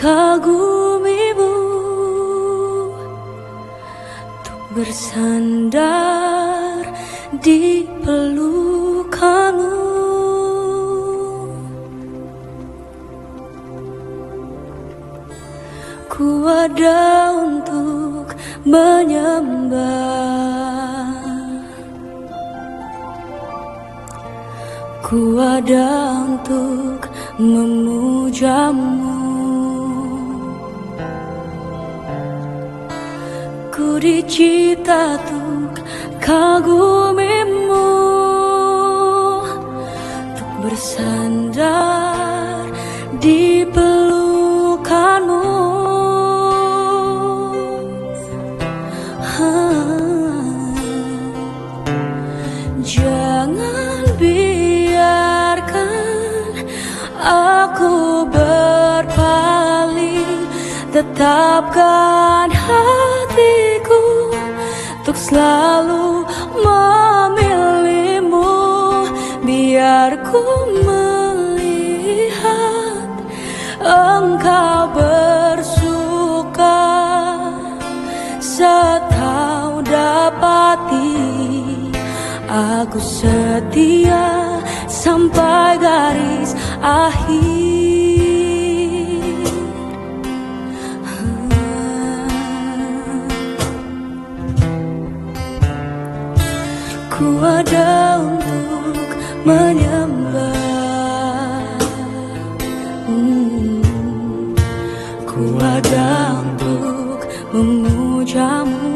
kagumimu, untuk bersandar di pelukanmu. Ku ada untuk menyembah, ku ada untuk memujamu. Ku dicipta untuk kagumimu, untuk bersandar di pelukanmu. Jangan biarkan aku berpaling, tetapkan hatiku untuk selalu memilihmu. Biar ku melihat engkau bersuka, setau dapati aku setia sampai garis akhir. Ku ada untuk menyembah, ku ada untuk memujamu.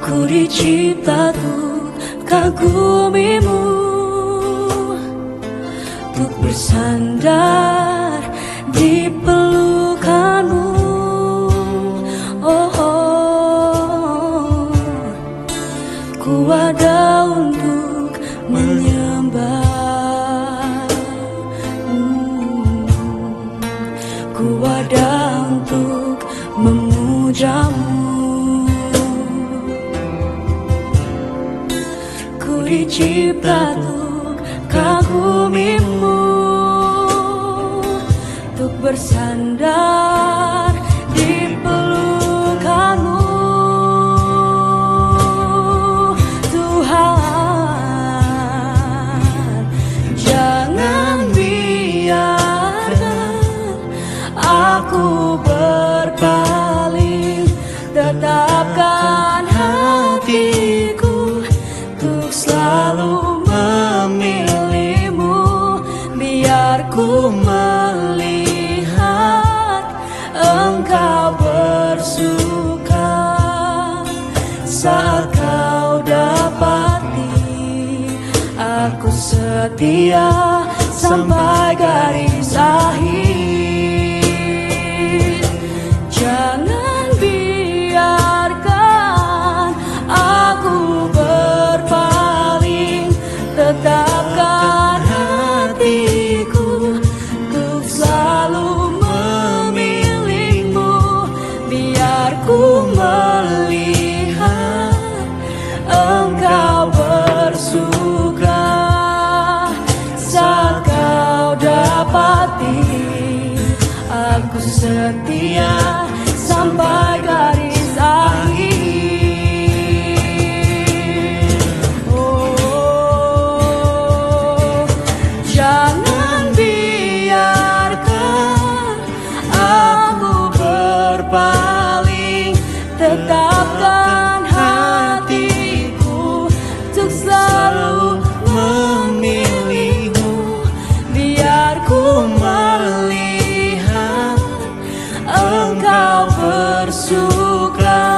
Ku dicipta untuk kagumimu, untuk bersandar di pelukanmu. Oh, oh. Ku ada untuk menyembah, ku ada untuk memujamu. Dicipta untuk kagumimu, untuk bersandar di pelukanmu. Tuhan, jangan biarkan aku berpaling, tetapkan hatiku selalu memilihmu. Biar ku melihat engkau bersuka, saat kau dapati aku setia sampai garis akhir. Jangan biarkan aku tetapkan hatiku untuk selalu memilihmu. Biar ku melihat engkau bersuka, saat kau dapati aku setia sampai garis akhir. Jangan biarkan aku berpaling, tetapkan hatiku untuk selalu memilihmu. Biar ku melihat engkau bersuka,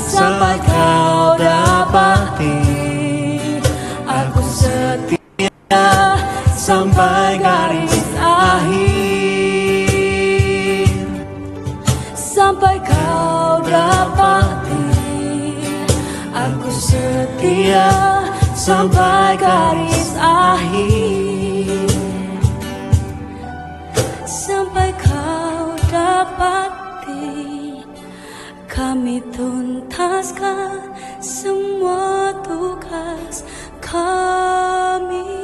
sampai kau dapati aku setia sampai garis akhir. Sampai kau dapati aku setia sampai garis akhir. Sampai kau dapati kami tuntaskan semua tugas kami.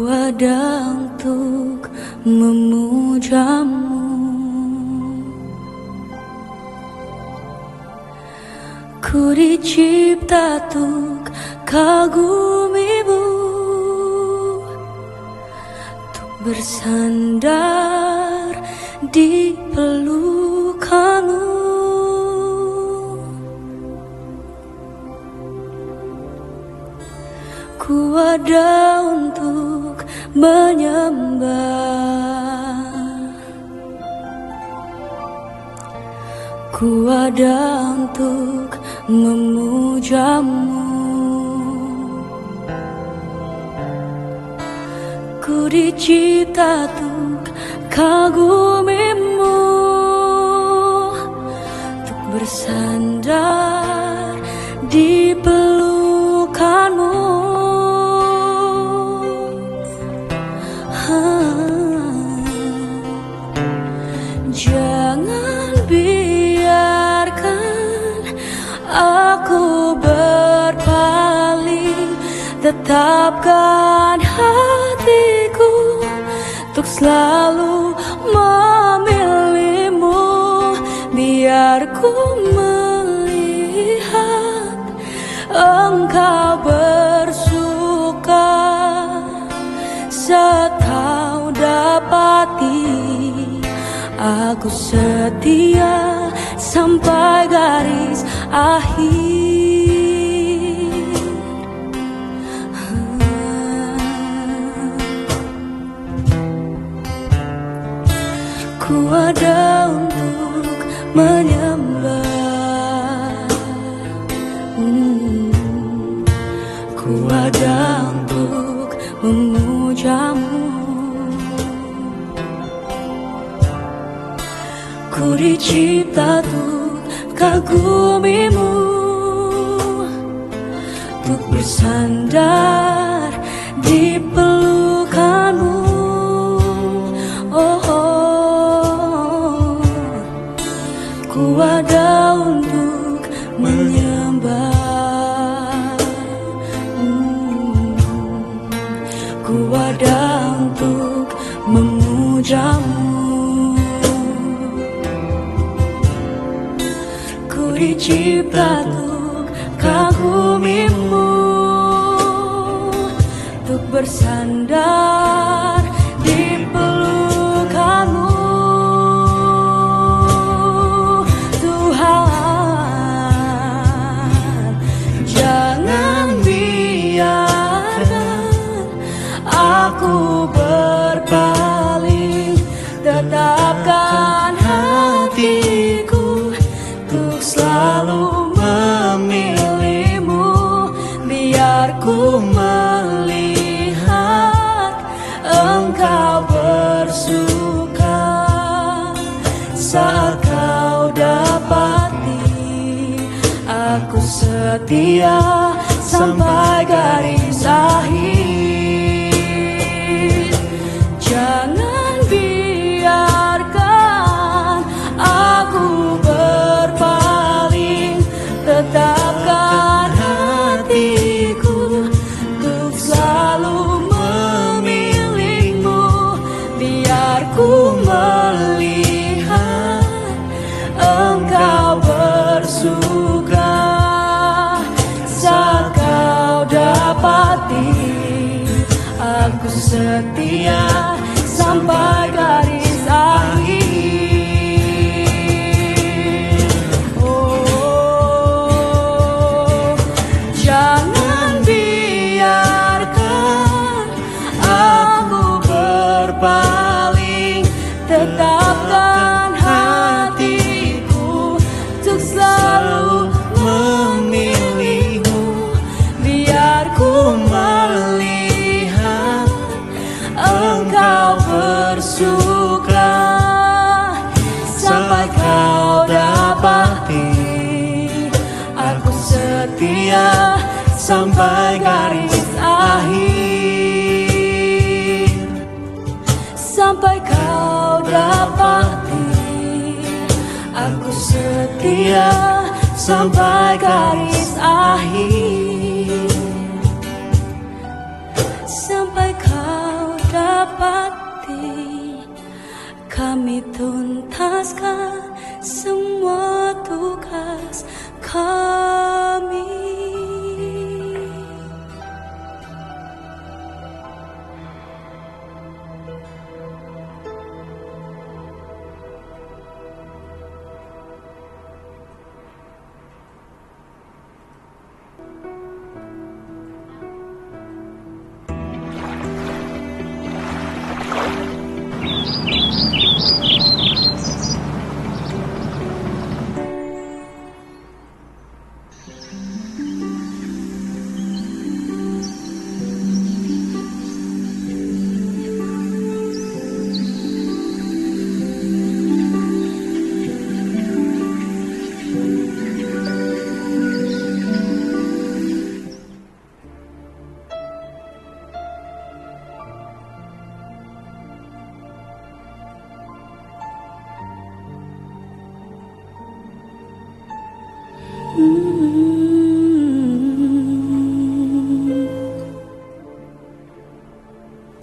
Ku ada untuk memujamu, ku dicipta untuk kagumimu, untuk bersandar di pelukanmu. Ku ada untuk menyembah, ku ada untuk memujamu, ku dicipta untuk kagumimu, untuk bersandar di pelukanmu. Jangan biarkan aku berpaling, tetapkan hatiku untuk selalu memilihmu. Biar ku melihat engkau bersuka, saat kau dapati aku setia sampai garis akhir. Ku ada untuk menyembah, ku ada untuk memujamu, ku dicipta untuk kagumimu, untuk bersandar di pelukanmu. Oh, oh. Ku ada untuk menyembah, ku ada untuk memujamu, dicipta untuk kagumimu, untuk bersandar di pelukanmu. Tuhan, jangan biarkan aku berpaling, tetapkan hatiku selalu memilihmu. Biar ku melihat engkau bersuka, saat kau dapati aku setia sampai garis akhir. Jangan biarkan aku tetapkan hatiku untuk selalu memilihmu. Biar ku melihat engkau bersuka, saat kau dapati aku setia sampai garis akhir. Jangan biarkan aku berpaling, tetapkan hatiku untuk selalu memilihmu. Biar ku melihat engkau bersuka, sampai kau dapati aku setia sampai garis akhir. Sampai kau dapati aku setia sampai garis akhir. Sampai kau dapati, kami tuntaskan semua tugas kami.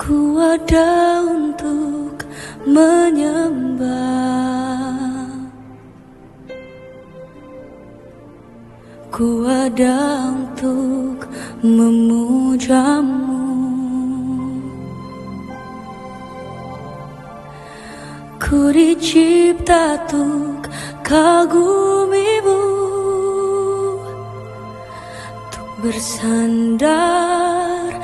Ku ada untuk menyembah, ku ada untuk memujamu. Ku dicipta untuk kagumimu, untuk bersandar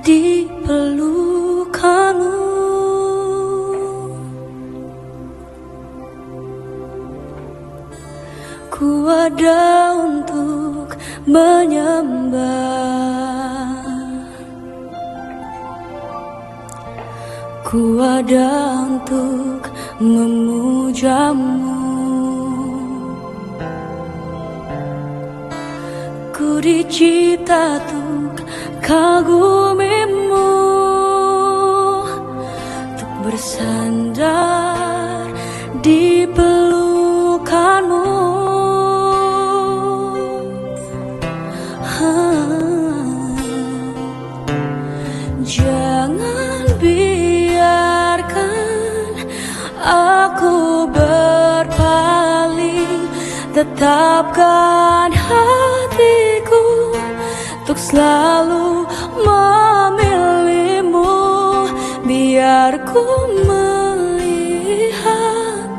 di pelukanmu. Ku ada untuk menyembah, ku ada untuk memujamu. Ku dicipta untuk kagumimu, untuk bersandar di pelukanmu. Jangan biarkan aku berpaling, tetapkan hatiku untuk selalu memilihmu. Biar ku melihat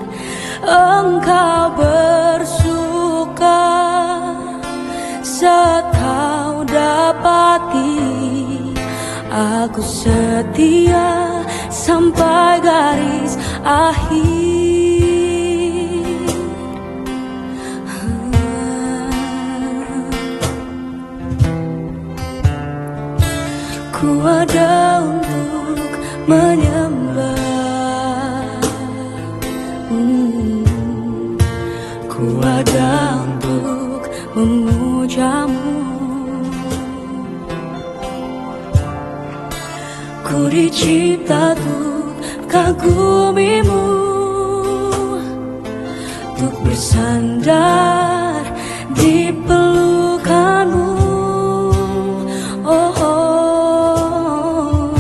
engkau bersuka saat kau dapati aku setia sampai garis akhir. Ku ada untuk menyembah, ku ada untuk memujamu. Ku dicipta untuk kagumimu, untuk bersandar di pelukanmu. Oh, oh.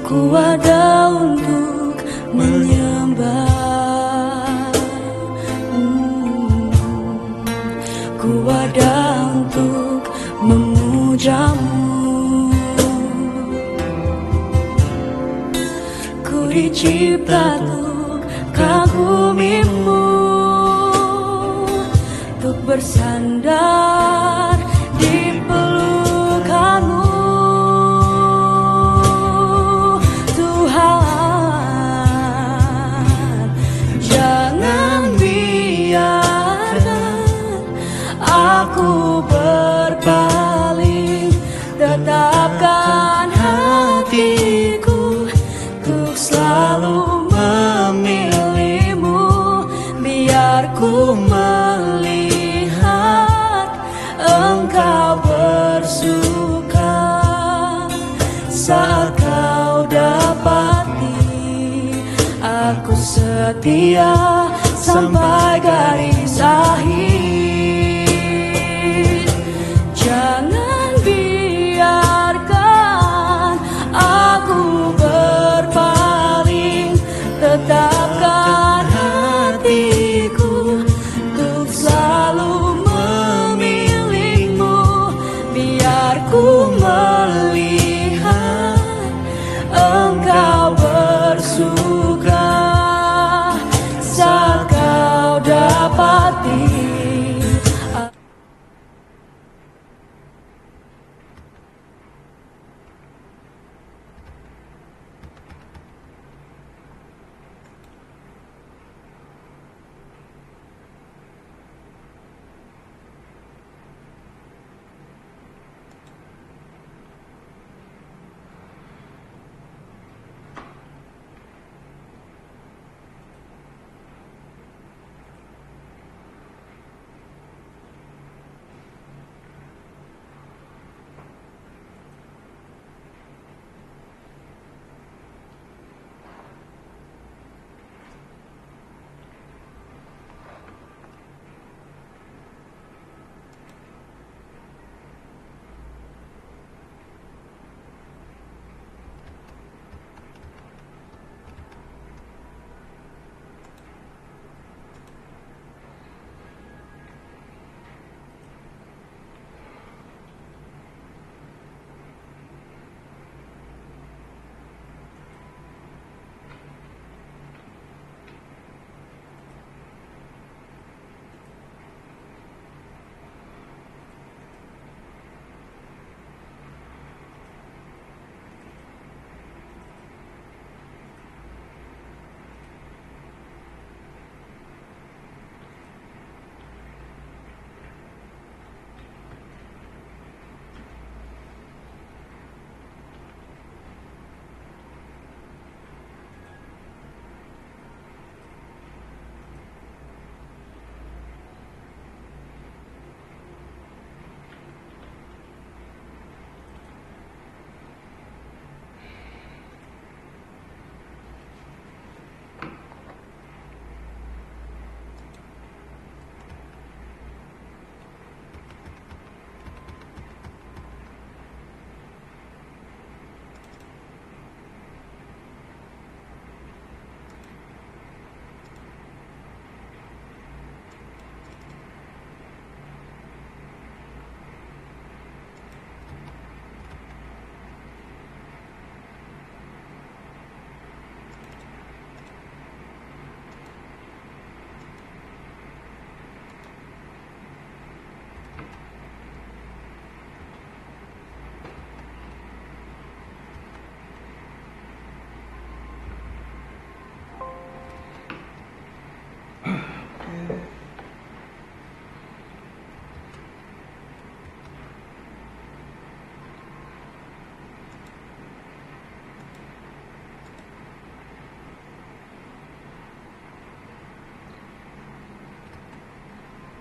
Ku ada untuk menyembah, ku ada untuk memujamu. Ku dicipta untuk kagumimu, untuk bersandar di pelukanmu. Tuhan, jangan biarkan aku berpaling, tetapkan hatiku untuk selalu memilihmu. Biar ku melihat engkau bersuka saat kau dapati aku setia sampai garis akhir. Jangan biarkan aku engkau bersuka saat kau dapati.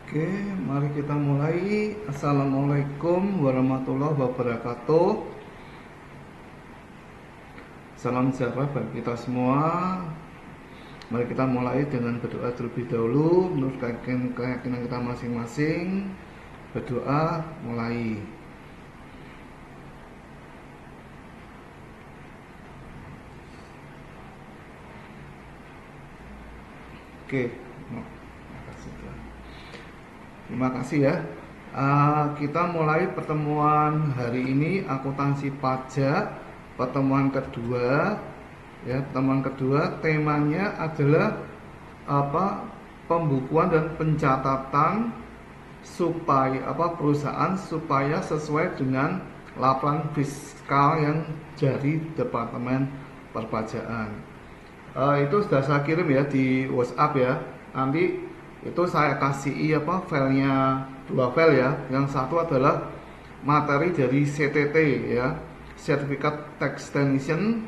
Oke, mari kita mulai. Assalamualaikum warahmatullahi wabarakatuh. Salam sejahtera bagi kita semua. Mari kita mulai dengan berdoa terlebih dahulu menurut keyakinan kita masing-masing. Berdoa mulai. Oke, terima kasih ya. Kita mulai pertemuan hari ini akuntansi pajak pertemuan kedua. Ya, pertemuan kedua temanya adalah pembukuan dan pencatatan supaya perusahaan supaya sesuai dengan laporan fiskal yang dari Departemen Perpajakan. Itu sudah saya kirim ya di WhatsApp ya. Nanti itu saya kasih filenya, 2 file ya. Yang satu adalah materi dari CTT ya, Certificate Tax Technician,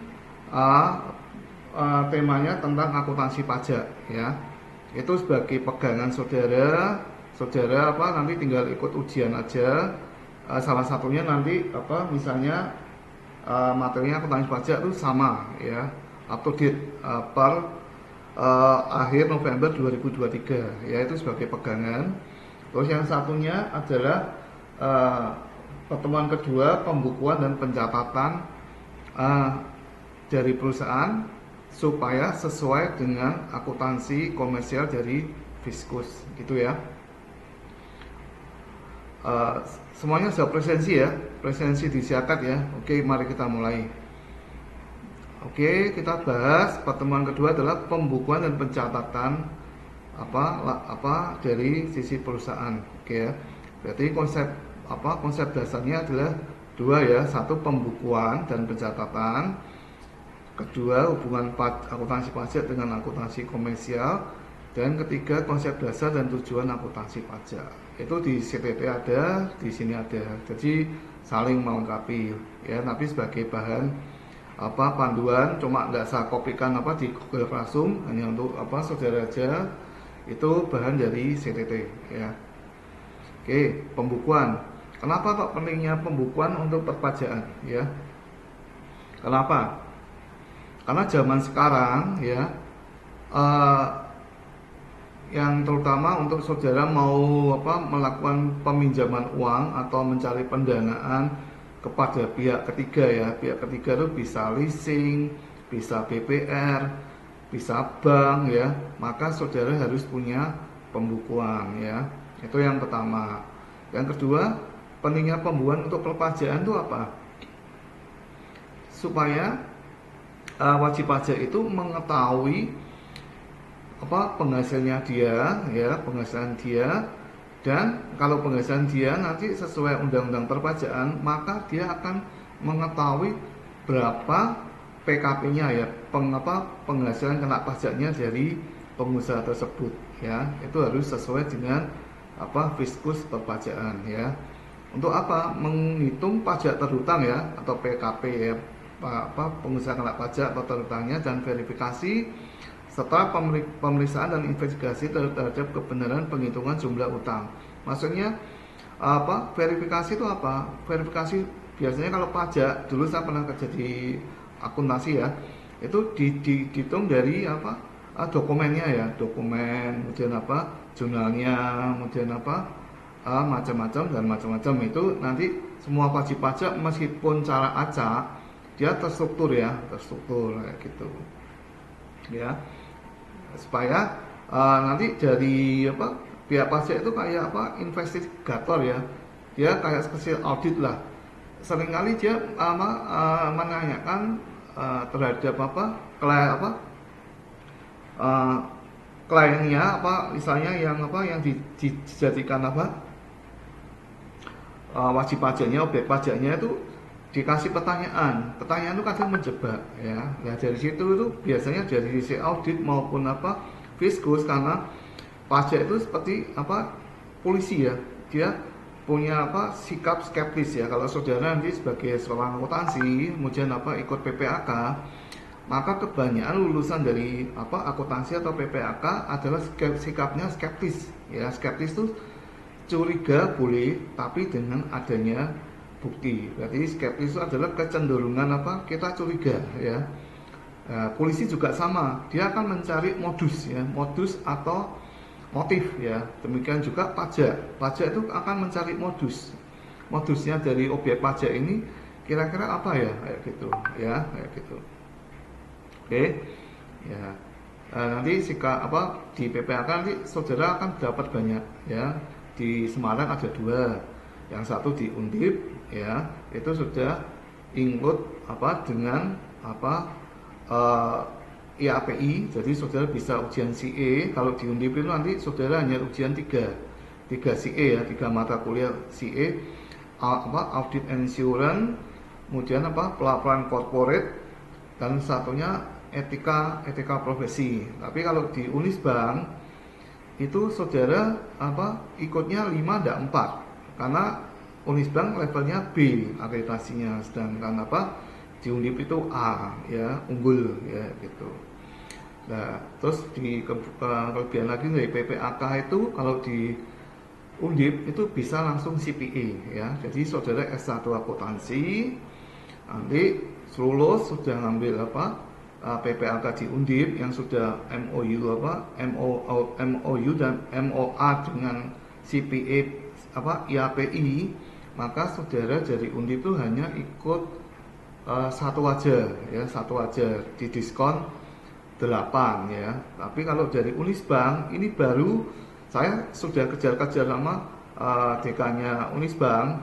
temanya tentang akuntansi pajak ya. Itu sebagai pegangan saudara nanti tinggal ikut ujian aja. Salah satunya nanti misalnya materinya akuntansi pajak itu sama ya, up to date per akhir November 2023 ya, itu sebagai pegangan. Terus yang satunya adalah pertemuan kedua pembukuan dan pencatatan dari perusahaan supaya sesuai dengan akuntansi komersial dari Fiskus gitu ya. Semuanya sudah presensi ya, presensi disiapkan ya. Oke, mari kita mulai. Oke, kita bahas pertemuan kedua adalah pembukuan dan pencatatan apa dari sisi perusahaan. Oke ya. Berarti konsep dasarnya adalah dua ya, satu pembukuan dan pencatatan, kedua hubungan akuntansi pajak dengan akuntansi komersial, dan ketiga konsep dasar dan tujuan akuntansi pajak. Itu di CTT ada, di sini ada. Jadi saling melengkapi ya, tapi sebagai bahan panduan, cuma nggak saya kopikan di Google Classroom, hanya untuk saudara aja. Itu bahan dari CTT ya. Oke, pembukuan. Kenapa kok pentingnya pembukuan untuk perpajakan ya? Kenapa? Karena zaman sekarang ya, yang terutama untuk saudara mau melakukan peminjaman uang atau mencari pendanaan kepada pihak ketiga ya. Pihak ketiga itu bisa leasing, bisa BPR, bisa bank ya. Maka saudara harus punya pembukuan ya. Itu yang pertama. Yang kedua, pentingnya pembukuan untuk perpajakan itu apa? Supaya wajib pajak itu mengetahui penghasilannya dia ya, penghasilan dia, dan kalau penghasilan dia nanti sesuai undang-undang perpajakan, maka dia akan mengetahui berapa PKP-nya ya, penghasilan kena pajaknya dari pengusaha tersebut ya. Itu harus sesuai dengan Fiskus perpajakan ya. Untuk menghitung pajak terhutang ya, atau PKP ya, pengusaha kena pajak atau terhutangnya, dan verifikasi serta pemeriksaan dan investigasi terhadap kebenaran penghitungan jumlah utang. Maksudnya verifikasi itu apa? Verifikasi biasanya kalau pajak, dulu saya pernah kerja di akuntansi ya, itu dihitung dari dokumennya ya, dokumen, kemudian jurnalnya, kemudian macam-macam itu nanti semua wajib pajak meskipun cara acak dia terstruktur kayak gitu ya, supaya nanti dari pihak pajak itu kayak investigator ya, dia kayak special audit lah. Seringkali dia menanyakan terhadap kliennya misalnya yang dijadikan wajib pajaknya, objek pajaknya itu dikasih pertanyaan itu kadang menjebak ya. Nah dari situ itu biasanya dari sisi audit maupun fiskus, karena pajak itu seperti polisi ya, dia punya sikap skeptis ya. Kalau saudara nanti sebagai seorang akuntansi kemudian ikut PPAK, maka kebanyakan lulusan dari akuntansi atau PPAK adalah sikapnya skeptis ya. Skeptis itu curiga boleh, tapi dengan adanya bukti. Berarti skeptis itu adalah kecenderungan kita curiga ya. Polisi juga sama, dia akan mencari modus ya, modus atau motif ya. Demikian juga pajak itu akan mencari modusnya dari objek pajak ini kira-kira apa ya, kayak gitu ya, kayak gitu. Oke ya. Nanti di PPAK nanti saudara akan dapat banyak ya. Di Semarang ada 2, yang satu di Undip ya, itu sudah include dengan IAPI, jadi saudara bisa ujian CE. Kalau di Undip itu nanti saudara hanya ujian 3 CE ya, 3 mata kuliah CE, audit insurance, kemudian pelaporan corporate, dan satunya etika profesi. Tapi kalau di Unisbank itu saudara ikutnya 5 dan 4, karena Unisbank levelnya B akreditasinya, sedangkan di Undip itu A ya, unggul ya gitu. Nah terus di kelebihan lagi dari PPAK itu, kalau di Undip itu bisa langsung CPA ya. Jadi saudara S1 akuntansi nanti lulus sudah ngambil PPAK di Undip yang sudah MOU MOU dan MOA dengan CPA IAPI, maka saudara dari Undip itu hanya ikut satu aja di diskon 8 ya. Tapi kalau dari Unisbank ini baru, saya sudah kejar-kejar sama dekannya Unisbank,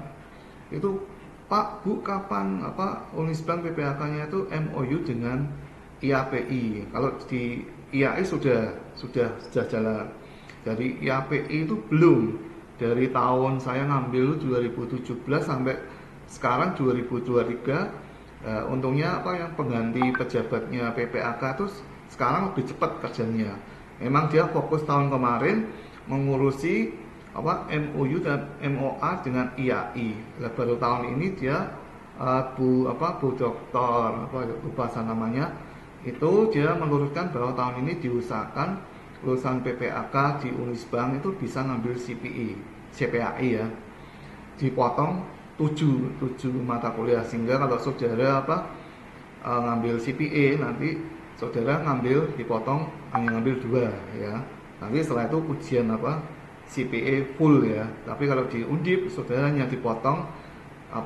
itu Pak Bu, kapan Unisbank PPAK-nya itu MOU dengan IAPI? Kalau di IAI sudah jalan. Dari IAPI itu belum. Dari tahun saya ngambil 2017 sampai sekarang 2023, untungnya yang pengganti pejabatnya PPAK itu sekarang lebih cepat kerjanya. Memang dia fokus tahun kemarin mengurusi MOU dan MOA dengan IAI. Baru tahun ini dia Bu Doktor lupa namanya, itu dia meluruskan bahwa tahun ini diusahakan lulusan PPAK di Unisbank itu bisa ngambil CPAI ya, dipotong 7 mata kuliah, sehingga kalau saudara ngambil CPA nanti saudara dipotong hanya ngambil 2 ya. Nanti setelah itu ujian CPA full ya. Tapi kalau di Undip saudara hanya dipotong 7,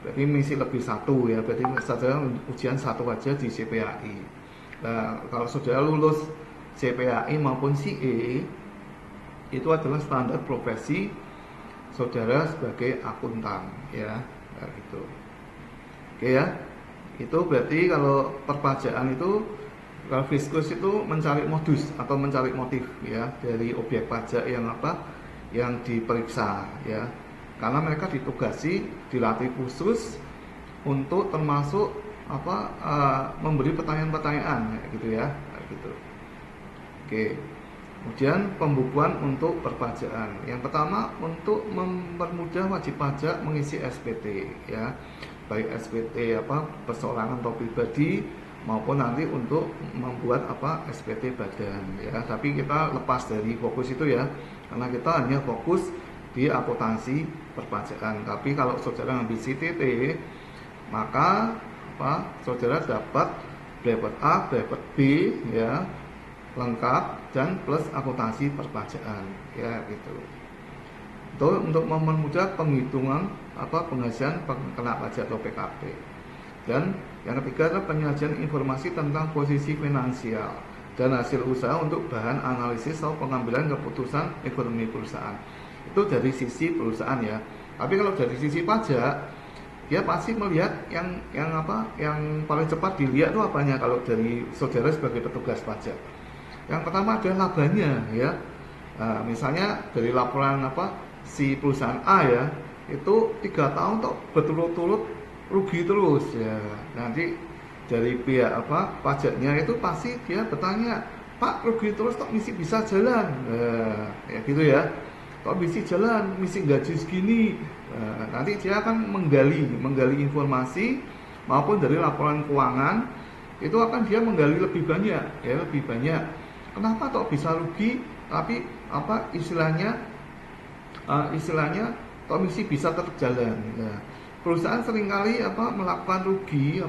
berarti misi lebih 1 ya, berarti saudara ujian 1 aja di CPAI. Nah, kalau saudara lulus CPAI maupun CA, itu adalah standar profesi saudara sebagai akuntan ya, gitu. Oke ya, itu berarti kalau perpajakan itu, kalau fiskus itu mencari modus atau mencari motif ya dari objek pajak yang diperiksa ya, karena mereka ditugasi, dilatih khusus untuk termasuk memberi pertanyaan-pertanyaan gitu ya, gitu. Oke. Kemudian pembukuan untuk perpajakan. Yang pertama, untuk mempermudah wajib pajak mengisi SPT ya, baik SPT perseorangan atau pribadi maupun nanti untuk membuat SPT badan ya. Tapi kita lepas dari fokus itu ya, karena kita hanya fokus di akuntansi perpajakan. Tapi kalau saudara ngambil CTT, maka saudara dapat brevet A, brevet B ya, lengkap dan plus akuntansi perpajakan ya, gitu. Itu untuk mempermudah penghitungan penghasilan kena pajak atau PKP. Dan yang ketiga adalah penyajian informasi tentang posisi finansial dan hasil usaha untuk bahan analisis atau pengambilan keputusan ekonomi perusahaan. Itu dari sisi perusahaan ya. Tapi kalau dari sisi pajak, dia pasti melihat yang paling cepat dilihat itu apanya kalau dari saudara sebagai petugas pajak. Yang pertama adalah labanya ya. Nah, misalnya dari laporan si perusahaan A ya, itu 3 tahun berturut-turut rugi terus ya. Nanti dari pihak pajaknya itu pasti dia bertanya, Pak, rugi terus kok misi bisa jalan? Ya gitu ya. Kok misi jalan, misi gaji segini? Nanti dia akan menggali informasi maupun dari laporan keuangan, itu akan dia menggali lebih banyak ya, lebih banyak. Kenapa kok bisa rugi? Tapi istilahnya komisi bisa tetap jalan. Nah, perusahaan seringkali melakukan rugi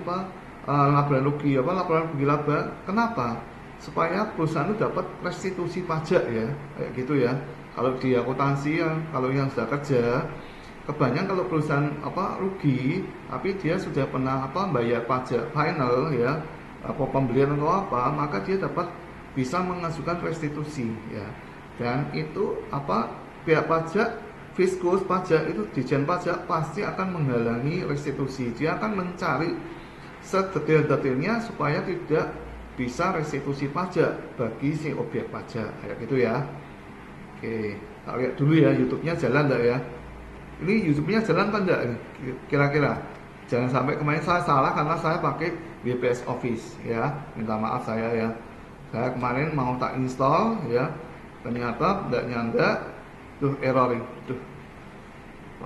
laporan rugi laba. Kenapa? Supaya perusahaan itu dapat restitusi pajak ya, kayak gitu ya. Kalau di akuntansi kalau yang sudah kerja, kebanyakan kalau perusahaan rugi, tapi dia sudah pernah bayar pajak final ya, pembelian atau maka dia dapat bisa mengajukan restitusi ya. Dan itu pihak pajak, fiskus pajak itu, Dijen Pajak pasti akan menghalangi restitusi. Dia akan mencari sedetail-detailnya supaya tidak bisa restitusi pajak bagi si objek pajak kayak gitu ya. Oke, tak lihat dulu ya YouTube-nya jalan enggak ya. Ini YouTube-nya jalan apa enggak kira-kira? Jangan sampai kemarin saya salah karena saya pakai WPS Office ya. Minta maaf saya ya. Saya kemarin mau tak install ya, ternyata tidak nyanda. Tuh error ini. Tuh.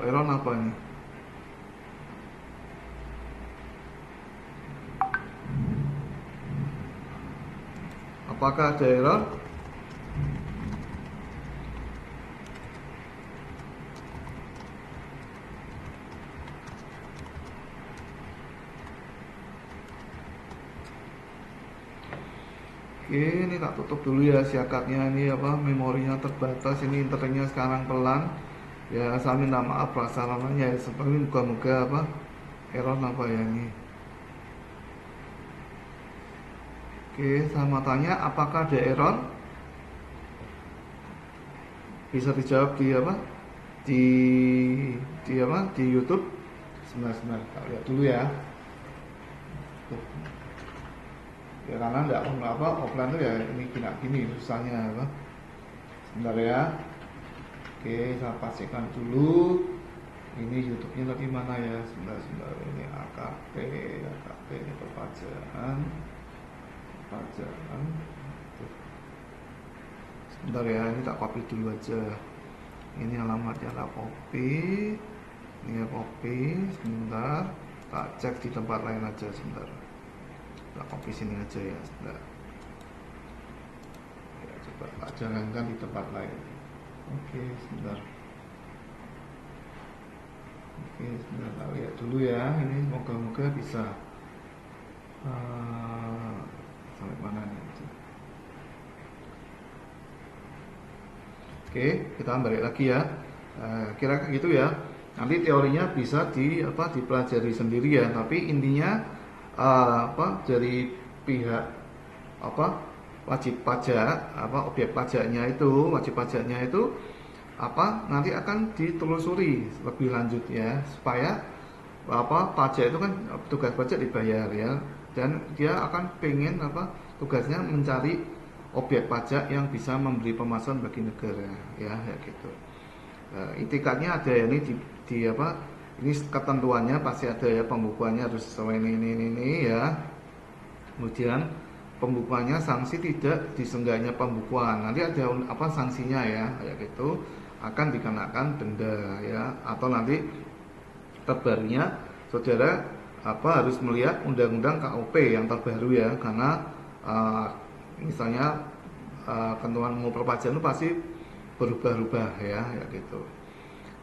Error apa ini? Apakah ada error? Oke, ini tak tutup dulu ya siakatnya, ini memorinya terbatas, ini internetnya sekarang pelan ya, saya minta maaf prasarannya ya, seperti moga-moga error apa ya ini. Oke, saya mau tanya apakah ada error, bisa dijawab di di apa di YouTube. Sebentar kita lihat dulu ya. Tuh. Ya karena enggak apa offline tuh ya ini gini susahnya apa. Sebentar ya. Oke, saya pastikan dulu. Ini YouTube-nya tadi mana ya? Sebentar ini AKP ini perpajakan. Tuh. Sebentar ya, ini tak copy dulu aja. Ini alamatnya tak copy. Ini ya copy. Sebentar, tak cek di tempat lain aja sebentar. Tak copy sini aja ya, sebentar. Ya, coba tak jalankan di tempat lain. Oke, sebentar. Oke, sebentar tak lihat dulu ya. Ini moga-moga bisa sampai mana nih? Oke, kita balik lagi ya. Kira-kira gitu ya. Nanti teorinya bisa dipelajari sendiri ya. Tapi intinya dari pihak wajib pajak objek pajaknya itu nanti akan ditelusuri lebih lanjut ya, supaya pajak itu kan tugas pajak dibayar ya, dan dia akan pengen tugasnya mencari objek pajak yang bisa memberi pemasukan bagi negara ya gitu. Itikadnya ada ya, ini ini ketentuannya pasti ada ya, pembukuannya harus sesuai ini ya. Kemudian pembukuannya, sanksi tidak disenggaknya pembukuan, nanti ada sanksinya ya kayak gitu, akan dikenakan denda ya, atau nanti terbarunya saudara harus melihat undang-undang KUP yang terbaru ya, karena misalnya ketentuan perpajakan itu pasti berubah-ubah ya gitu.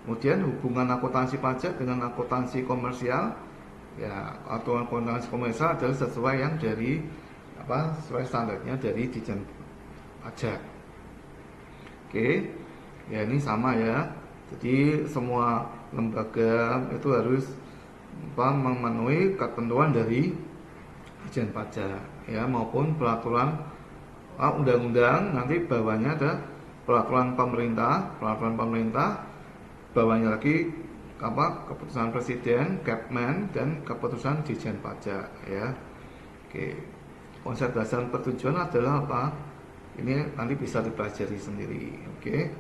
Kemudian hubungan akuntansi pajak dengan akuntansi komersial ya, atau akuntansi komersial adalah sesuai yang dari sesuai standarnya dari Ditjen Pajak. Oke, ya ini sama ya. Jadi semua lembaga itu harus memenuhi ketentuan dari Ditjen Pajak ya, maupun peraturan undang-undang. Nanti bawahnya ada peraturan pemerintah, bawahnya lagi keputusan presiden, Kepmen, dan keputusan Ditjen Pajak ya. Oke. Konsep dasar pertujuan adalah apa? Ini nanti bisa dipelajari sendiri. Oke.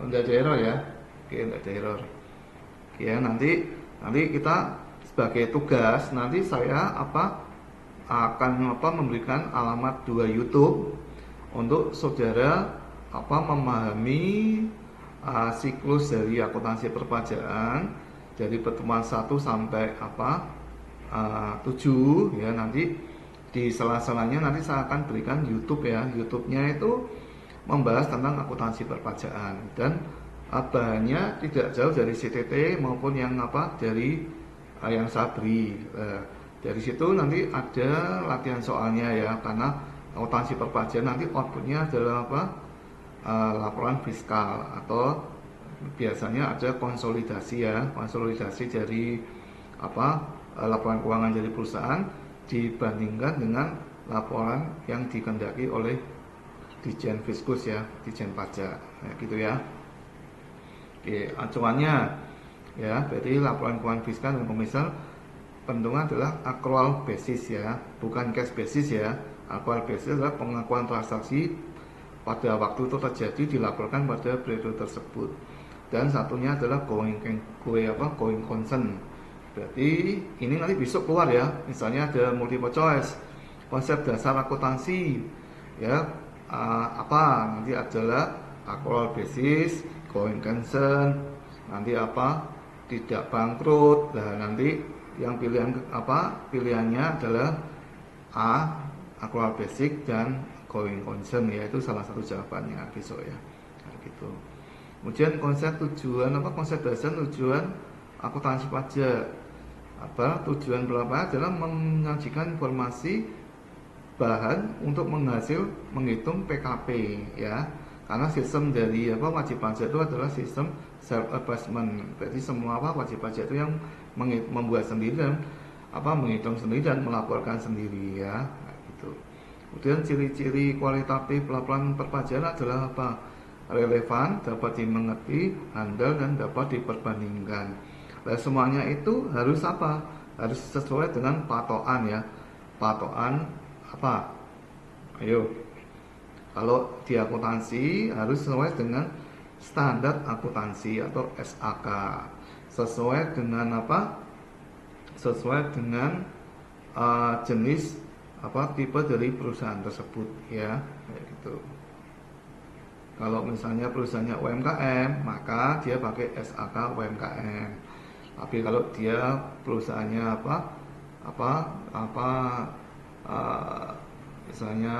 Tidak ada error ya. Oke, tidak ada error. Oke, nanti kita sebagai tugas, nanti saya akan memberikan alamat 2 YouTube untuk saudara memahami siklus dari akuntansi perpajakan dari pertemuan 1 sampai 7 ya. Nanti di sela-selanya nanti saya akan berikan YouTube ya. YouTube-nya itu membahas tentang akuntansi perpajakan, dan bahannya tidak jauh dari CTT maupun yang dari yang saya beri. Dari situ nanti ada latihan soalnya ya, karena akuntansi perpajakan nanti outputnya adalah laporan fiskal, atau biasanya ada konsolidasi ya, konsolidasi dari laporan keuangan dari perusahaan dibandingkan dengan laporan yang dikehendaki oleh Ditjen Fiskus ya, Ditjen Pajak gitu ya. Oke, acuannya ya, berarti laporan keuangan fiskal dan komersial bentuknya adalah accrual basis ya, bukan cash basis ya. Accrual basis adalah pengakuan transaksi pada waktu itu terjadi dilaporkan pada periode tersebut. Dan satunya adalah going concern. Berarti ini nanti besok keluar ya. Misalnya ada multiple choice, konsep dasar akuntansi ya, nanti adalah accrual basis, going concern, nanti tidak bangkrut. Nah, nanti yang pilihannya adalah A, accrual basic, dan going concern ya, itu salah satu jawabannya besok ya. Nah, gitu. Kemudian konsep tujuan konsep dasar tujuan akuntansi pajak. Tujuan berapa adalah menyajikan informasi bahan untuk menghitung PKP ya. Karena sistem dari wajib pajak itu adalah sistem self assessment. Berarti semua wajib pajak itu yang membuat sendiri dan menghitung sendiri dan melaporkan sendiri ya. Nah, gitu. Kemudian ciri-ciri kualitatif laporan perpajakan adalah apa? Relevan, dapat dimengerti, handal, dan dapat diperbandingkan. Nah, semuanya itu harus apa? Harus sesuai dengan patokan ya. Patokan apa? Ayo. Kalau di akuntansi harus sesuai dengan standar akuntansi atau SAK. Sesuai dengan apa? Sesuai dengan jenis apa tipe dari perusahaan tersebut ya, kayak gitu. Kalau misalnya perusahaannya UMKM, maka dia pakai SAK UMKM. Tapi kalau dia perusahaannya misalnya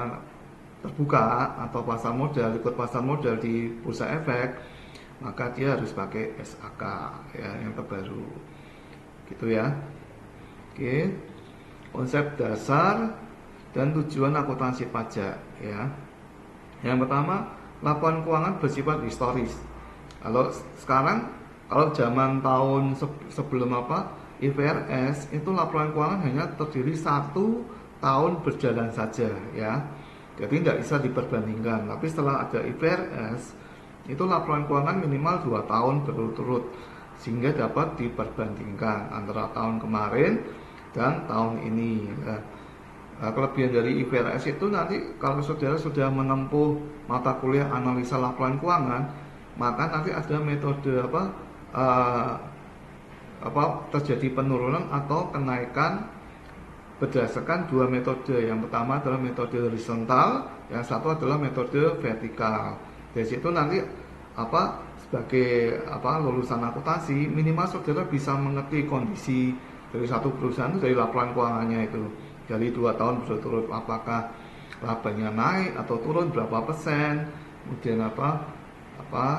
terbuka atau pasar modal, ikut pasar modal di bursa efek, maka dia harus pakai SAK ya, yang terbaru gitu ya. Oke, konsep dasar dan tujuan akuntansi pajak ya. Yang pertama, laporan keuangan bersifat historis. Kalau sekarang, kalau zaman tahun sebelum IFRS itu laporan keuangan hanya terdiri 1 tahun berjalan saja ya. Jadi tidak bisa diperbandingkan. Tapi setelah ada IFRS itu laporan keuangan minimal 2 tahun berturut-turut sehingga dapat diperbandingkan antara tahun kemarin dan tahun ini ya. Kelebihan dari IFRS itu nanti kalau saudara sudah menempuh mata kuliah analisa laporan keuangan, maka nanti ada metode terjadi penurunan atau kenaikan berdasarkan 2 metode. Yang pertama adalah metode horizontal, yang satu adalah metode vertikal. Dari situ nanti sebagai lulusan akuntansi minimal saudara bisa mengerti kondisi dari satu perusahaan itu dari laporan keuangannya itu. Dari 2 tahun berturut-turut apakah labanya naik atau turun berapa persen, kemudian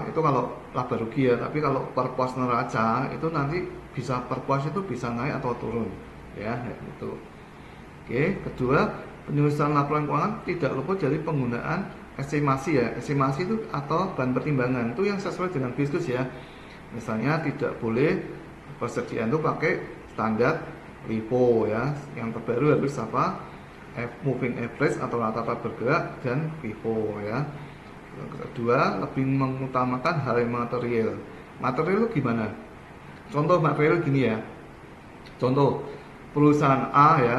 itu kalau laba rugi ya. Tapi kalau per pos neraca itu nanti bisa per pos itu bisa naik atau turun ya, gitu. Oke, kedua, penyusunan laporan keuangan tidak luput dari penggunaan estimasi ya. Estimasi itu atau bahan pertimbangan itu yang sesuai dengan bisnis ya. Misalnya tidak boleh persediaan itu pakai standar LIFO ya. Yang terbaru harus moving average atau rata-rata bergerak dan FIFO ya. Yang kedua, lebih mengutamakan hal yang material. Material itu gimana? Contoh material gini ya. Contoh perusahaan A ya,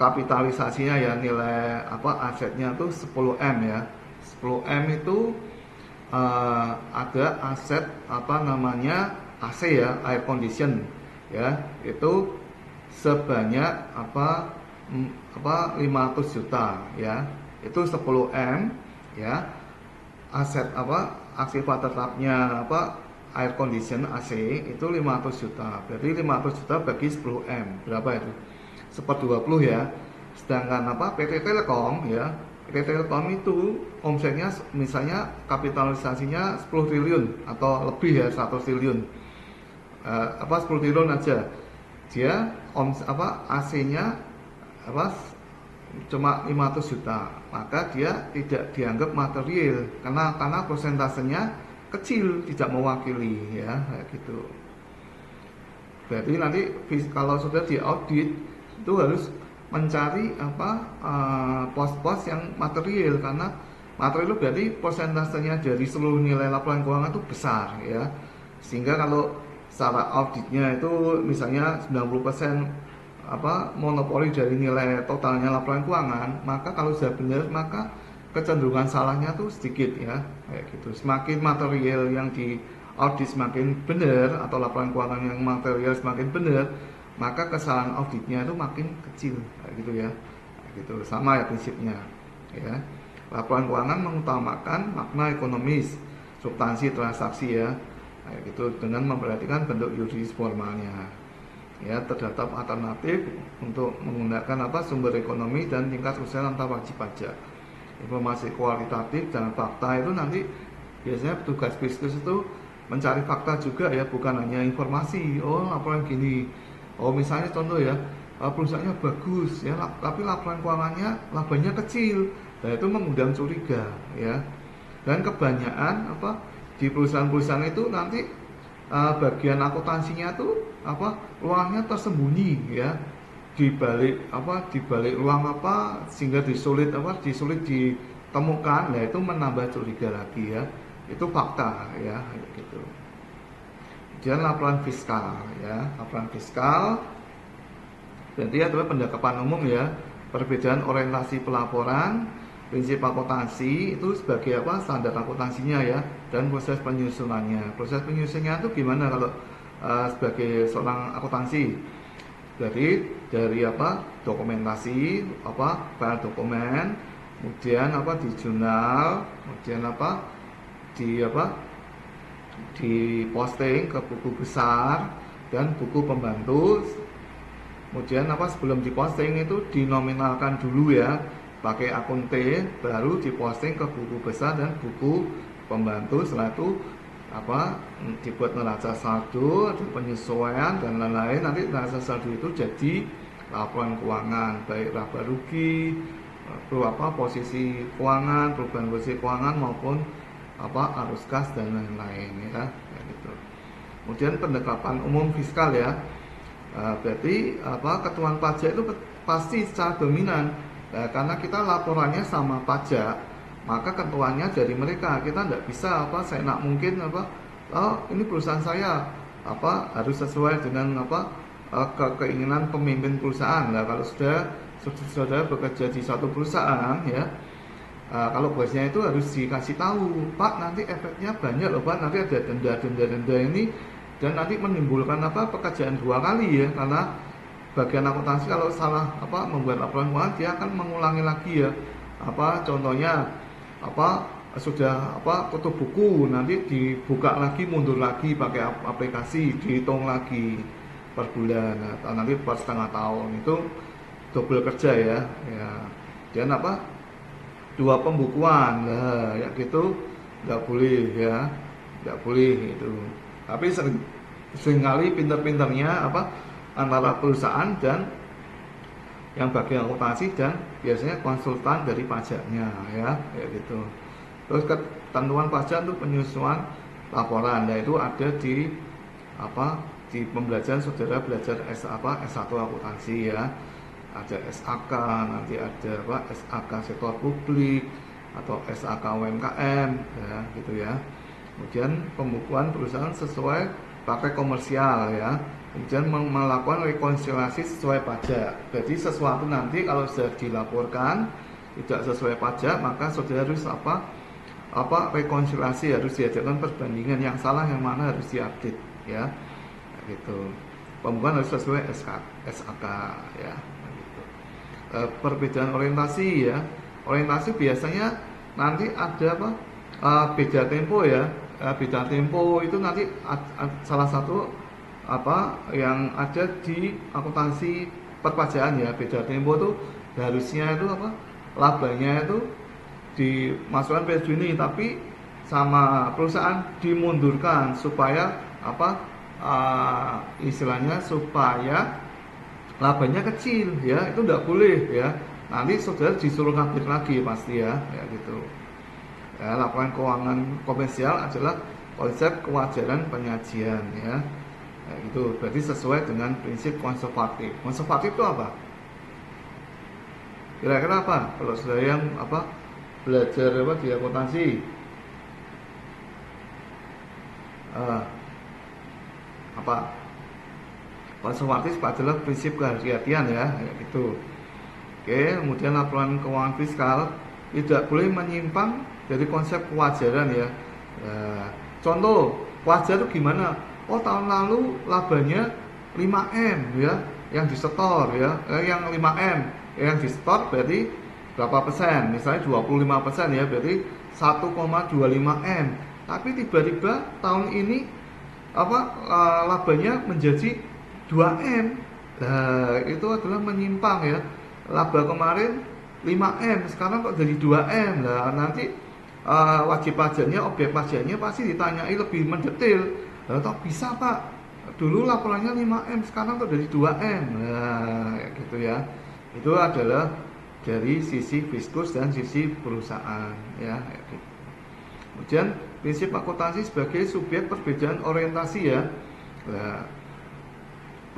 kapitalisasinya ya, nilai asetnya tuh 10M ya. 10M itu ada aset AC ya, air condition ya, itu sebanyak 500 juta ya. Itu 10M ya. Aset aktiva tetapnya air condition AC itu 500 juta. Berarti 500 juta bagi 10M berapa itu? 1/20 ya. Sedangkan PT Telkom ya, PT Telkom itu omsetnya misalnya kapitalisasinya 10 triliun atau lebih ya, 100 triliun. 10 triliun aja. Dia AC-nya cuma 500 juta. Maka dia tidak dianggap material karena persentasenya kecil, tidak mewakili ya, kayak gitu. Berarti nanti kalau sudah di audit itu harus mencari pos-pos yang material, karena material itu berarti persentasenya dari seluruh nilai laporan keuangan itu besar ya. Sehingga kalau secara auditnya itu misalnya 90% monopoli dari nilai totalnya laporan keuangan, maka kalau sudah benar maka kecenderungan salahnya tuh sedikit ya, kayak gitu. Semakin material yang di audit semakin benar atau laporan keuangan yang material semakin benar, maka kesalahan auditnya itu makin kecil, kayak gitu ya, kayak gitu. Sama ya prinsipnya ya. Laporan keuangan mengutamakan makna ekonomis, substansi transaksi ya, kayak gitu, dengan memperhatikan bentuk yuridis formalnya ya. Terdapat alternatif untuk menggunakan sumber ekonomi dan tingkat usaha tanpa wajib pajak. Informasi kualitatif dan fakta itu nanti biasanya petugas bisnis itu mencari fakta juga ya, bukan hanya informasi. Oh, laporan gini, oh misalnya contoh ya, perusahaannya bagus ya, tapi laporan keuangannya labanya kecil, nah itu mengundang curiga ya. Dan kebanyakan di perusahaan-perusahaan itu nanti bagian akuntansinya tuh uangnya tersembunyi ya. dibalik ruang apa sehingga disulit ditemukan. Nah itu menambah curiga lagi ya, itu fakta ya gitu. Kemudian laporan fiskal ya, laporan fiskal berarti adalah pendekatan umum ya, perbedaan orientasi pelaporan, prinsip akuntansi itu sebagai apa, standar akuntansinya ya, dan proses penyusunannya. Proses penyusunannya itu gimana kalau sebagai seorang akuntansi? Jadi dari apa, dokumentasi apa, file dokumen, kemudian apa di jurnal, kemudian apa di posting ke buku besar dan buku pembantu. Kemudian apa, sebelum diposting itu dinominalkan dulu ya, pakai akun T, baru diposting ke buku besar dan buku pembantu. Setelah itu apa, dibuat neraca saldo, ada penyesuaian dan lain-lain. Nanti neraca saldo itu jadi laporan keuangan, baik laba rugi, posisi keuangan, perubahan posisi keuangan maupun apa arus kas dan lain-lain ya, gitu. Kemudian pendekatan umum fiskal ya. Berarti apa, ketentuan pajak itu pasti secara dominan. Karena kita laporannya sama pajak, maka ketentuannya dari mereka. Kita tidak bisa apa seenak mungkin apa, oh ini perusahaan saya apa harus sesuai dengan apa keinginan pemimpin perusahaan. Nah kalau sudah bekerja di satu perusahaan ya, kalau bosnya itu harus dikasih tahu, Pak nanti efeknya banyak loh Pak, nanti ada denda ini, dan nanti menimbulkan apa pekerjaan dua kali ya, karena bagian akuntansi kalau salah apa membuat laporan keuangan dia akan mengulangi lagi ya, apa contohnya apa sudah apa tutup buku, nanti dibuka lagi, mundur lagi pakai aplikasi, dihitung lagi per bulan atau nanti per setengah tahun, itu double kerja ya. Dan apa dua pembukuan, nah ya gitu nggak boleh ya, nggak boleh itu. Tapi seringkali pinter-pinternya apa antara perusahaan dan yang bagian akuntansi dan biasanya konsultan dari pajaknya ya, kayak gitu. Terus ketentuan pajak untuk penyusunan laporan, nah itu ada di apa di pembelajaran saudara belajar S1 akuntansi ya. Ada SAK, nanti ada apa SAK sektor publik atau SAK UMKM ya gitu ya. Kemudian pembukuan perusahaan sesuai pakai komersial ya. Kemudian melakukan rekonsiliasi sesuai pajak. Jadi sesuatu nanti kalau sudah dilaporkan tidak sesuai pajak, maka saudara harus apa rekonsiliasi, harus diadakan perbandingan yang salah yang mana harus diupdate ya. Gitu. Pembukuan harus sesuai SAK ya. Gitu. Perbedaan orientasi ya. Orientasi biasanya nanti ada apa? Beda tempo ya. Beda tempo itu nanti salah satu apa yang ada di akuntansi perpajakan ya. Beda tempo itu harusnya itu apa, labanya itu dimasukkan per Juni, tapi sama perusahaan dimundurkan supaya apa istilahnya supaya labanya kecil ya, itu tidak boleh ya. Nanti saudara disuruh ngupdate lagi pasti ya, ya gitu. Ya, laporan keuangan komersial adalah konsep kewajaran penyajian ya. Ya itu berarti sesuai dengan prinsip konservatif. Konservatif itu apa? Kira-kira apa? Kalau saudara yang apa belajar apa di akuntansi, apa? Konservatif adalah prinsip kehati-hatian ya, kayak gitu. Oke, kemudian laporan keuangan fiskal tidak boleh menyimpang dari konsep kewajaran ya. Contoh wajar itu gimana? Oh tahun lalu labanya 5M ya, yang disetor ya, yang 5M yang disetor berarti berapa persen? Misalnya 25% ya, berarti 1,25M. Tapi tiba-tiba tahun ini apa labanya menjadi 2M. Nah, itu adalah menyimpang ya. Laba kemarin 5M, sekarang kok jadi 2M. Nah, nanti wajib pajaknya, objek pajaknya pasti ditanyai lebih mendetail. Lalu toh bisa Pak, dulu laporannya 5M, sekarang kok jadi 2M. Nah, gitu ya. Itu adalah dari sisi fiskus dan sisi perusahaan ya. Kemudian prinsip akuntansi sebagai subjek perbedaan orientasi ya. Nah,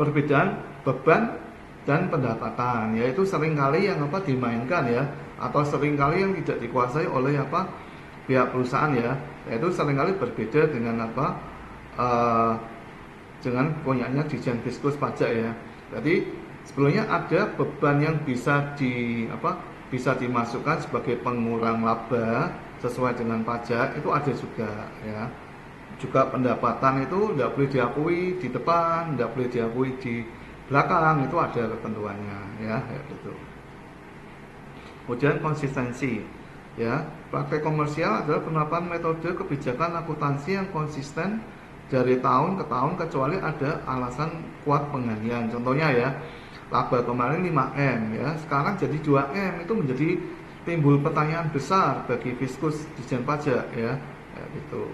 perbedaan beban dan pendapatan, yaitu seringkali yang apa dimainkan ya, atau seringkali yang tidak dikuasai oleh apa pihak perusahaan ya, yaitu seringkali berbeda dengan apa dengan punyanya Ditjen Fiskus Pajak ya. Jadi sebelumnya ada beban yang bisa dimasukkan sebagai pengurang laba sesuai dengan pajak, itu ada juga ya. Juga pendapatan itu tidak boleh diakui di depan, tidak boleh diakui di belakang, itu ada ketentuannya ya, kayak gitu. Kemudian konsistensi ya, praktek komersial adalah penerapan metode kebijakan akuntansi yang konsisten dari tahun ke tahun kecuali ada alasan kuat penggantian. Contohnya ya, laba kemarin 5M ya, sekarang jadi 2M, itu menjadi timbul pertanyaan besar bagi Fiskus Ditjen Pajak ya, kayak gitu.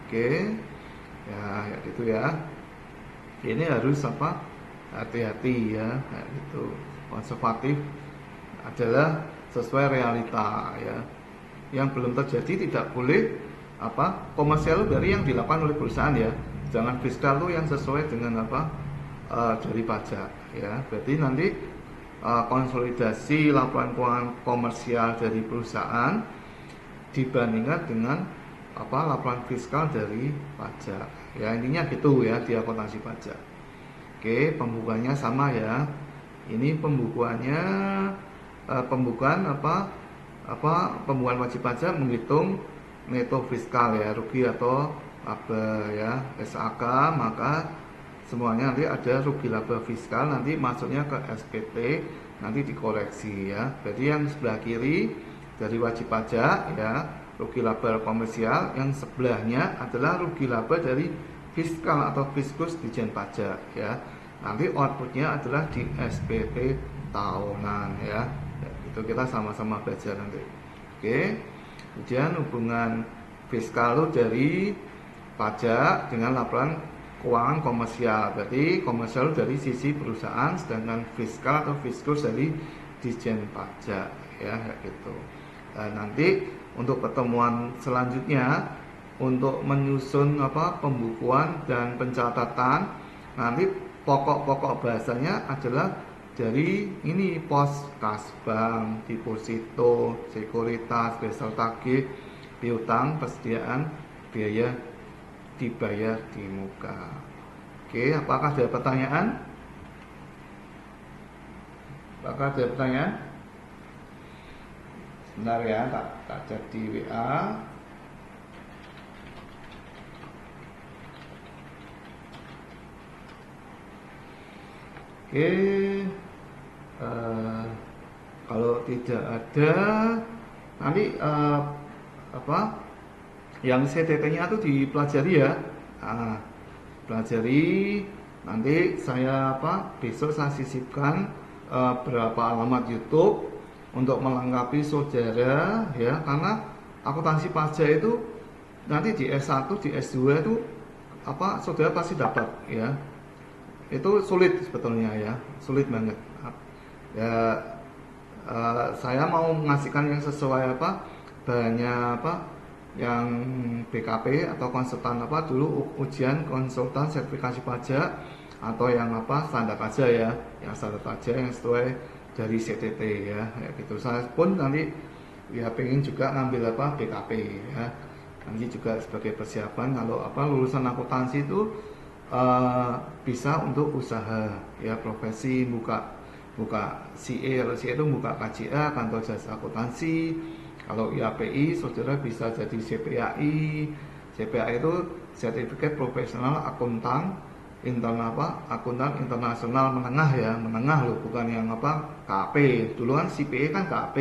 Oke, ya, ya gitu ya. Ini harus apa? Hati-hati ya, kayak gitu. Konservatif adalah sesuai realita ya. Yang belum terjadi tidak boleh apa? Komersial dari yang dilakukan oleh perusahaan ya. Jangan fiskal tuh yang sesuai dengan apa? Dari pajak ya. Berarti nanti konsolidasi laporan keuangan komersial dari perusahaan dibandingkan dengan apa laporan fiskal dari pajak ya, intinya gitu ya di akuntansi pajak. Oke, pembukuannya sama ya, ini pembukuannya pembukuan pembukuan wajib pajak menghitung neto fiskal ya, rugi atau laba ya, SAK, maka semuanya nanti ada rugi laba fiskal, nanti masuknya ke SPT, nanti dikoreksi ya. Jadi yang sebelah kiri dari wajib pajak ya, rugi laba komersial, yang sebelahnya adalah rugi laba dari fiskal atau Fiskus Ditjen Pajak ya. Nanti outputnya adalah di SPT tahunan ya. Itu kita sama-sama belajar nanti. Oke. Kemudian hubungan fiskal itu dari pajak dengan laporan keuangan komersial. Berarti komersial dari sisi perusahaan, sedangkan fiskal atau Fiskus dari Ditjen Pajak ya, gitu. Dan nanti untuk pertemuan selanjutnya untuk menyusun apa pembukuan dan pencatatan, nanti pokok-pokok bahasanya adalah dari ini pos kas bank, deposito, sekuritas, dasar tagih, piutang, persediaan, biaya dibayar di muka. Oke, apakah ada pertanyaan? Apakah ada pertanyaan? Sebentar ya, tak chat di WA. Oke, kalau tidak ada, nanti yang CTT-nya itu dipelajari ya. Pelajari, nanti saya besok saya sisipkan berapa alamat YouTube untuk melengkapi saudara ya, karena akuntansi pajak itu nanti di S1 di S2 itu saudara pasti dapat ya. Itu sulit sebetulnya ya, sulit banget ya. Saya mau mengasihkan yang sesuai bahannya yang BKP atau konsultan dulu ujian konsultan sertifikasi pajak, atau yang standar aja ya, yang standar aja yang sesuai dari CTT ya, gitu. Saya pun nanti ya pengen juga ngambil BKP ya, nanti juga sebagai persiapan kalau lulusan akuntansi itu bisa untuk usaha ya, profesi buka CA, kalau CA itu buka KJA, kantor jasa akuntansi. Kalau IAPI saudara bisa jadi CPAI. CPAI itu sertifikat profesional akuntan akuntan internasional menengah ya, menengah loh, bukan yang KP. Dulu kan CPA kan KP,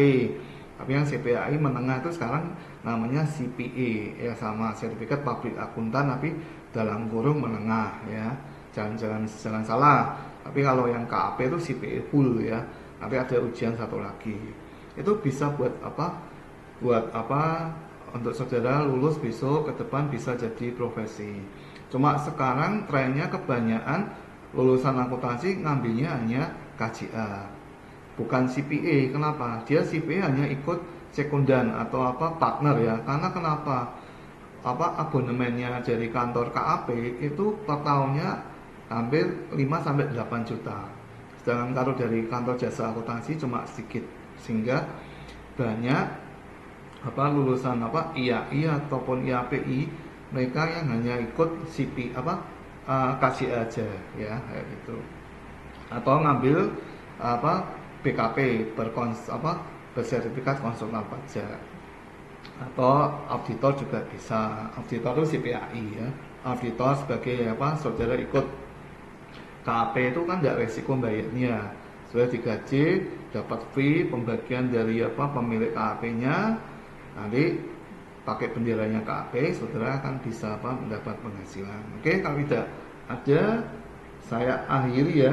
tapi yang CPAI menengah itu sekarang namanya CPA ya, sama sertifikat publik akuntan tapi dalam kurung menengah ya, jangan salah. Tapi kalau yang KP itu CPA full ya, nanti ada ujian satu lagi. Itu bisa buat untuk saudara lulus besok ke depan bisa jadi profesi. Cuma sekarang trennya kebanyakan lulusan akuntansi ngambilnya hanya KJA, bukan CPA. Kenapa? Dia CPA hanya ikut sekundan atau partner ya. Karena kenapa? Abonemennya dari kantor KAP itu per tahunnya hampir 5 sampai 8 juta. Sedangkan kalau dari kantor jasa akuntansi cuma sedikit, sehingga banyak lulusan IAI ataupun IAPI mereka yang hanya ikut KCA aja ya kayak gitu, atau ngambil BKP bersertifikat konsultan pajak, atau auditor juga bisa. Auditor itu CPAI ya. Auditor sebagai saudara ikut KAP itu kan tidak resiko bayarnya, sudah digaji, dapat fee pembagian dari pemilik KAP-nya, nanti pakai benderanya KAP, saudara akan bisa mendapat penghasilan. Oke, kalau tidak ada, saya akhiri ya.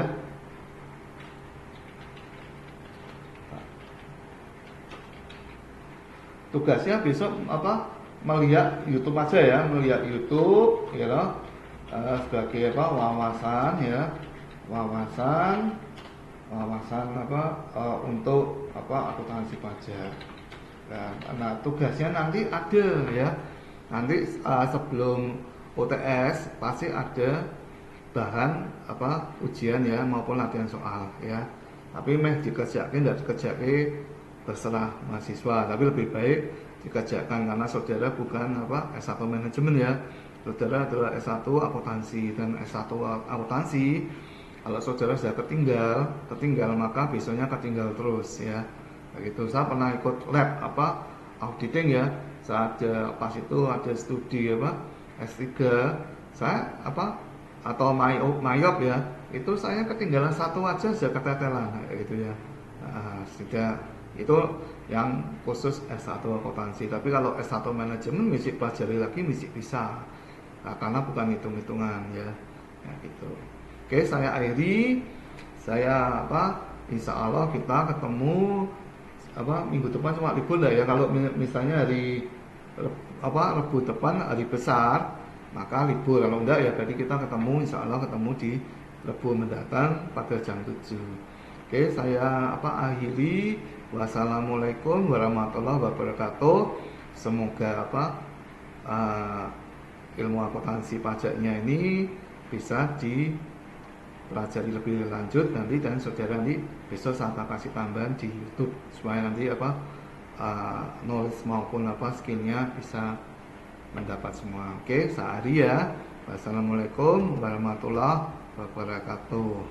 Tugasnya besok melihat YouTube aja ya, melihat YouTube ya, sebagai wawasan ya, wawasan untuk akuntansi pajak. Nah, tugasnya nanti ada ya, nanti sebelum UTS pasti ada bahan ujian ya maupun latihan soal ya. Tapi dikerjakan tidak dikerjakan terserah mahasiswa, tapi lebih baik dikerjakan karena saudara bukan S1 manajemen ya, saudara adalah S1 akuntansi, dan S1 akuntansi kalau saudara sudah ketinggal maka besoknya ketinggal terus ya. Begitu. Saya pernah ikut lab auditing ya, saat pas itu ada studi S3, saya atau mayop ya, itu saya ketinggalan satu aja sudah ketetelan gitu ya. Sudah itu yang khusus S1 akuntansi, tapi kalau S1 manajemen mesti pelajari lagi, mesti bisa karena bukan hitung-hitungan ya gitu. Oke, saya akhiri. Saya insya Allah kita ketemu minggu depan, cuma libur lah ya. Kalau misalnya hari Rebu depan hari besar maka libur, kalau enggak ya berarti kita ketemu, insya Allah ketemu di Rebu mendatang pada jam 7. Oke, saya akhiri. Wassalamualaikum warahmatullahi wabarakatuh. Semoga ilmu akuntansi pajaknya ini bisa dipelajari lebih lanjut nanti, dan saudara nanti besok saya kasih tambahan di YouTube supaya nanti knowledge maupun skillnya bisa mendapat semua. Oke, sehari ya. Wassalamualaikum warahmatullahi wabarakatuh.